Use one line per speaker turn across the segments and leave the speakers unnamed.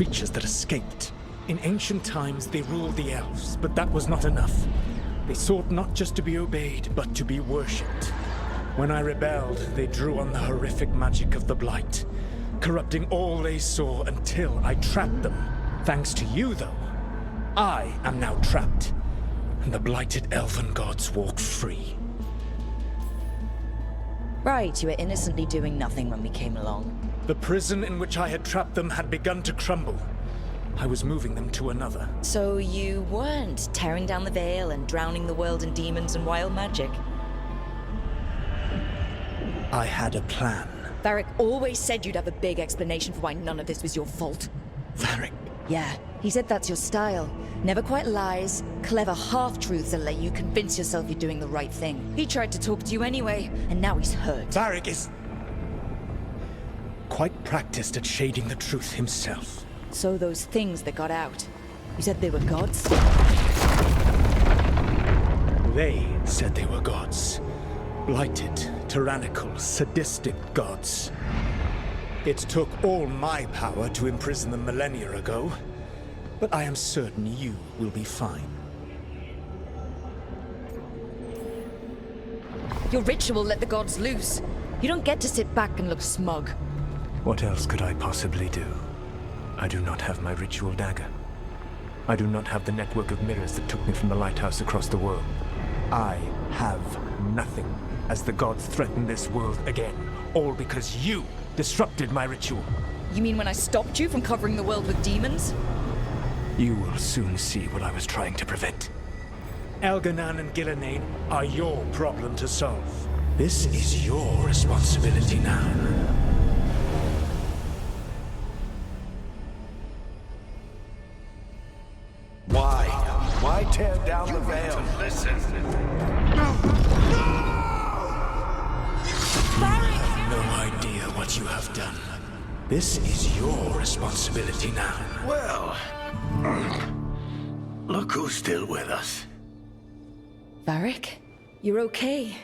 creatures that escaped. In ancient times, they ruled the elves, but that was not enough. They sought not just to be obeyed, but to be worshipped. When I rebelled, they drew on the horrific magic of the Blight, corrupting all they saw until I trapped them. Thanks to you, though, I am now trapped, and the blighted elven gods walk free.
Right, you were innocently doing nothing when we came along.
The prison in which I had trapped them had begun to crumble. I was moving them to another.
So you weren't tearing down the veil and drowning the world in demons and wild magic?
I had a plan.
Varric always said you'd have a big explanation for why none of this was your fault.
Varric.
Yeah, he said that's your style. Never quite lies, clever half-truths that let you convince yourself you're doing the right thing. He tried to talk to you anyway, and now he's hurt.
Varric is quite practiced at shading the truth himself.
So those things that got out, you said they were gods?
They said they were gods. Blighted, tyrannical, sadistic gods. It took all my power to imprison them millennia ago, but I am certain you will be fine.
Your ritual let the gods loose. You don't get to sit back and look smug.
What else could I possibly do? I do not have my ritual dagger. I do not have the network of mirrors that took me from the lighthouse across the world. I have nothing as the gods threaten this world again, all because you disrupted my ritual.
You mean when I stopped you from covering the world with demons?
You will soon see what I was trying to prevent. Elganan and Gillenane are your problem to solve. This is your responsibility now.
Why tear down the veil?
Listen.
You have no idea what you have done. This is your responsibility now.
Well, look who's still with us.
Varric? You're okay.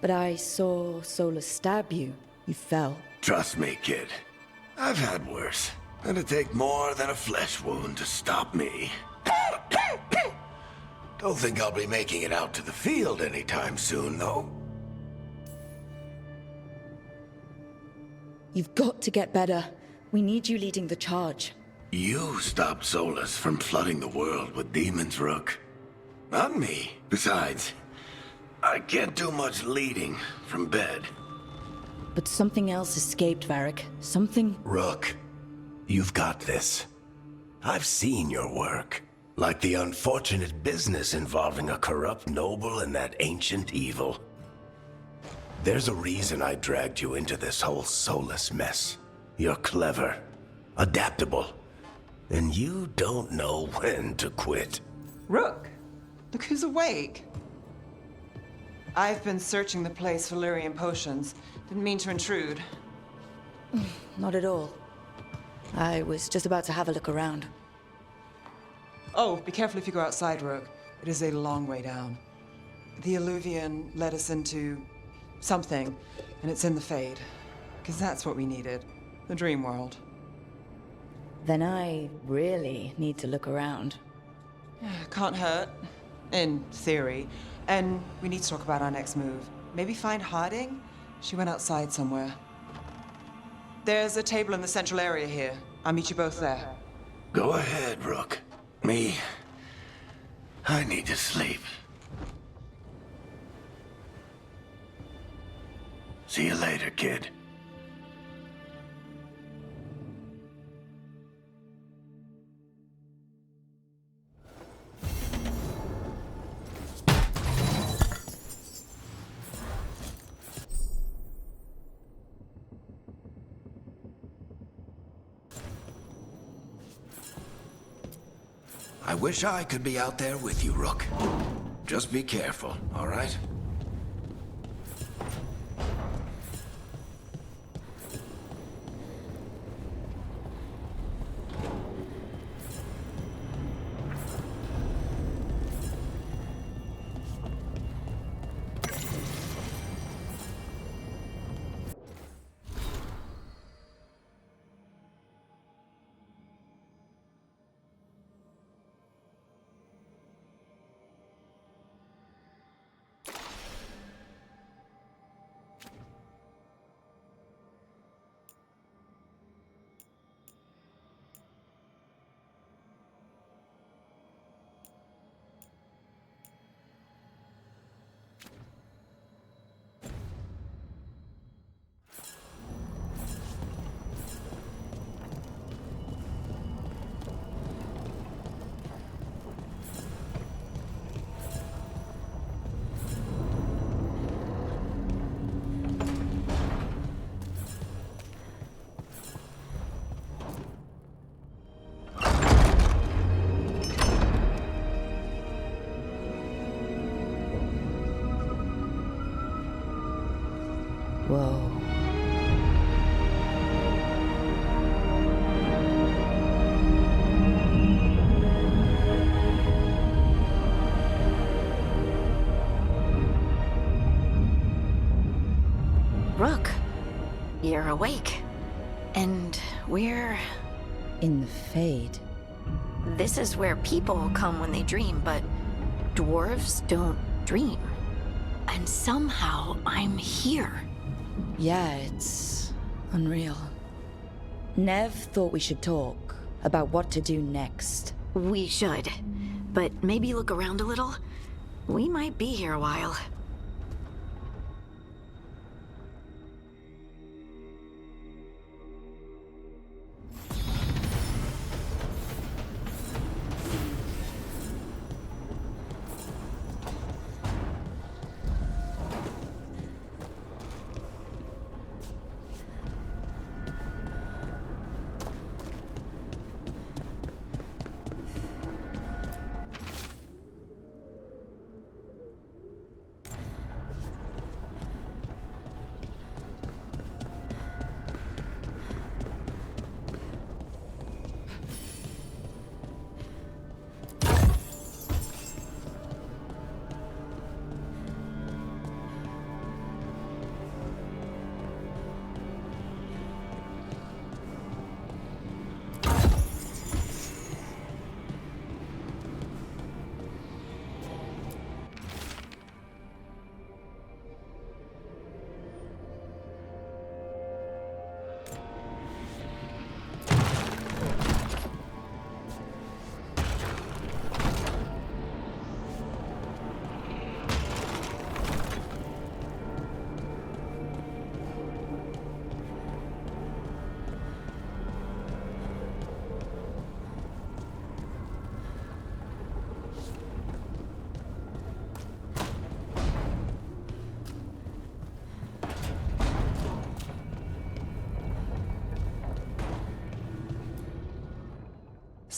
But I saw Solus stab you. You fell.
Trust me, kid. I've had worse. It'd take more than a flesh wound to stop me. Don't think I'll be making it out to the field anytime soon, though.
You've got to get better. We need you leading the charge.
You stopped Solus from flooding the world with demons, Rook. Not me. Besides, I can't do much leading from bed.
But something else escaped, Varric. Something...
Rook, you've got this. I've seen your work. Like the unfortunate business involving a corrupt noble and that ancient evil. There's a reason I dragged you into this whole Solus mess. You're clever, adaptable, and you don't know when to quit.
Rook, look who's awake. I've been searching the place for Lyrian potions. Didn't mean to intrude.
Not at all. I was just about to have a look around.
Oh, be careful if you go outside, Rook. It is a long way down. The Alluvian led us into something, and it's in the Fade. Because that's what we needed. The dream world.
Then I really need to look around.
Can't hurt. In theory. And we need to talk about our next move. Maybe find hiding? She went outside somewhere. There's a table in the central area here. I'll meet you both there.
Go ahead, Rook. Me, I need to sleep. See you later, kid. I wish I could be out there with you, Rook. Just be careful, all right?
awake. And we're...
In the Fade.
This is where people come when they dream, but dwarves don't dream. And somehow I'm here.
Yeah, it's unreal. Nev thought we should talk about what to do next.
We should. But maybe look around a little. We might be here a while.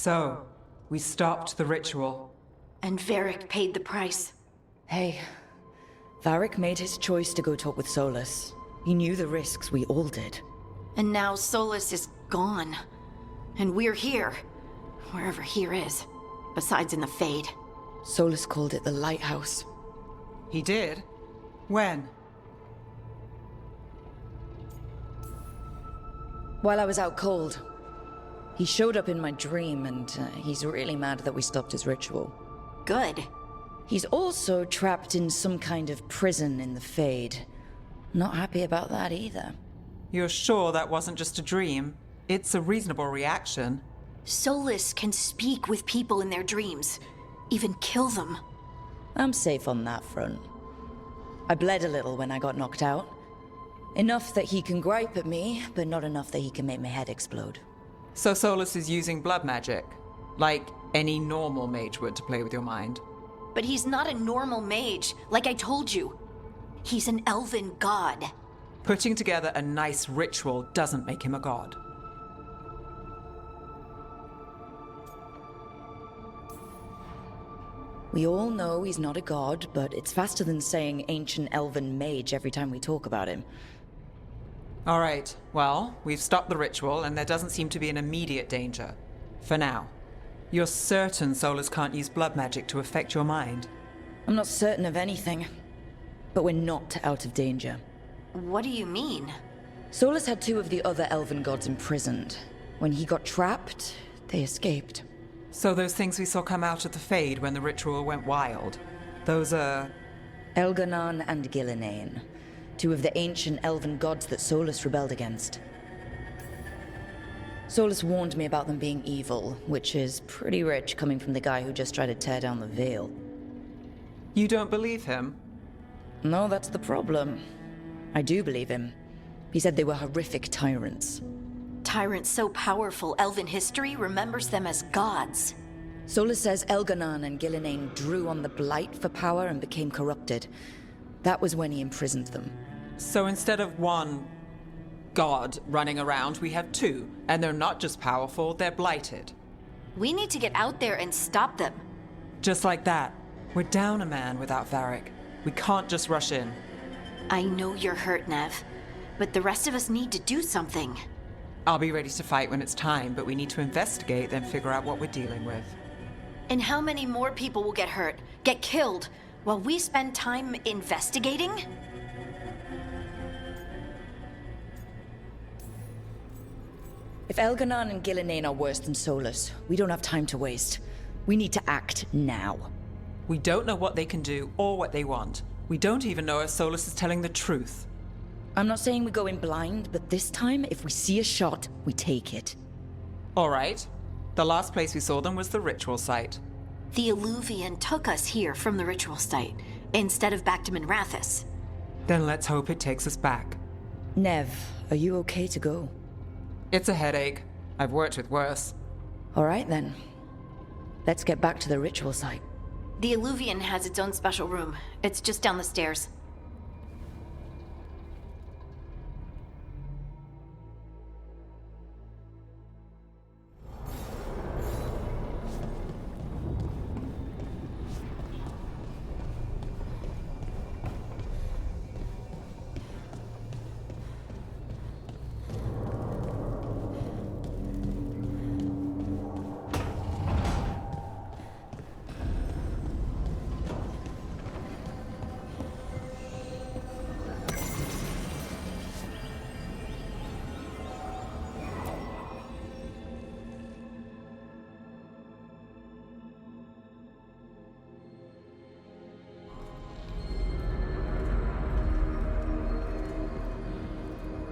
So, we stopped the ritual.
And Varric paid the price.
Hey, Varric made his choice to go talk with Solus. He knew the risks, we all did.
And now Solus is gone. And we're here. Wherever here is. Besides in the Fade.
Solus called it the Lighthouse.
He did? When?
While I was out cold. He showed up in my dream, and he's really mad that we stopped his ritual.
Good.
He's also trapped in some kind of prison in the Fade. Not happy about that either.
You're sure that wasn't just a dream? It's a reasonable reaction.
Solus can speak with people in their dreams. Even kill them.
I'm safe on that front. I bled a little when I got knocked out. Enough that he can gripe at me, but not enough that he can make my head explode.
So Solus is using blood magic, like any normal mage would to play with your mind.
But he's not a normal mage, like I told you. He's an elven god.
Putting together a nice ritual doesn't make him a god.
We all know he's not a god, but it's faster than saying ancient elven mage every time we talk about him.
All right, well, we've stopped the ritual and there doesn't seem to be an immediate danger. For now. You're certain Solus can't use blood magic to affect your mind?
I'm not certain of anything, but we're not out of danger.
What do you mean?
Solus had two of the other elven gods imprisoned. When he got trapped, they escaped.
So those things we saw come out of the Fade when the ritual went wild, those are...
Elganon and Gillinane, two of the ancient elven gods that Solus rebelled against. Solus warned me about them being evil, which is pretty rich coming from the guy who just tried to tear down the veil.
You don't believe him?
No, that's the problem. I do believe him. He said they were horrific tyrants.
Tyrants so powerful, elven history remembers them as gods.
Solus says Elganon and Gillinane drew on the Blight for power and became corrupted. That was when he imprisoned them.
So instead of one god running around, we have two. And they're not just powerful, they're blighted.
We need to get out there and stop them.
Just like that. We're down a man without Varric. We can't just rush in.
I know you're hurt, Nev, but the rest of us need to do something.
I'll be ready to fight when it's time, but we need to investigate, then figure out what we're dealing with.
And how many more people will get hurt, get killed, while we spend time investigating?
If Elganon and Gillinane are worse than Solus, we don't have time to waste. We need to act now.
We don't know what they can do or what they want. We don't even know if Solus is telling the truth.
I'm not saying we go in blind, but this time, if we see a shot, we take it.
All right. The last place we saw them was the ritual site.
The Illuvian took us here from the ritual site, instead of back to Minrathous.
Then let's hope it takes us back.
Nev, are you okay to go?
It's a headache. I've worked with worse.
All right then. Let's get back to the ritual site.
The Illuvian has its own special room. It's just down the stairs.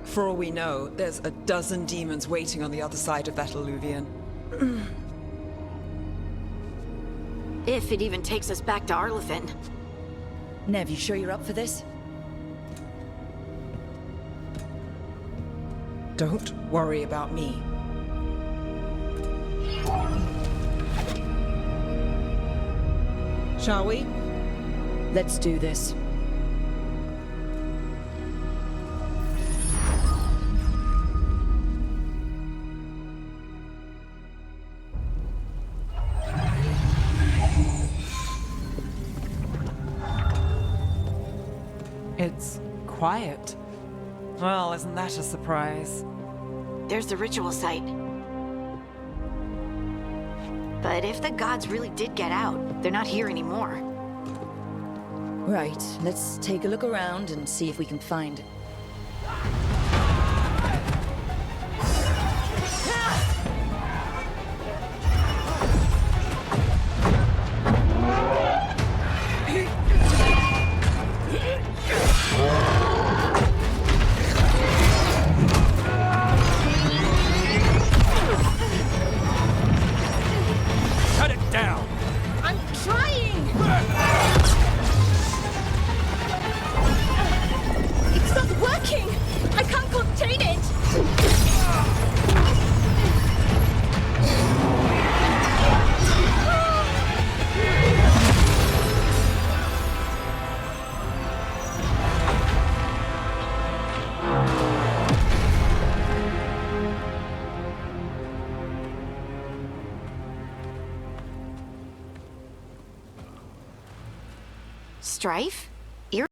For all we know, there's a dozen demons waiting on the other side of that Illuvian.
If it even takes us back to Arlefin.
Nev, you sure you're up for this?
Don't worry about me. Shall we?
Let's do this.
It's quiet. Well, isn't that a surprise?
There's the ritual site. But if the gods really did get out, they're not here anymore.
Right, let's take a look around and see if we can find it.
Cut it down!
I'm trying! It's not working! I can't contain it!
Strife?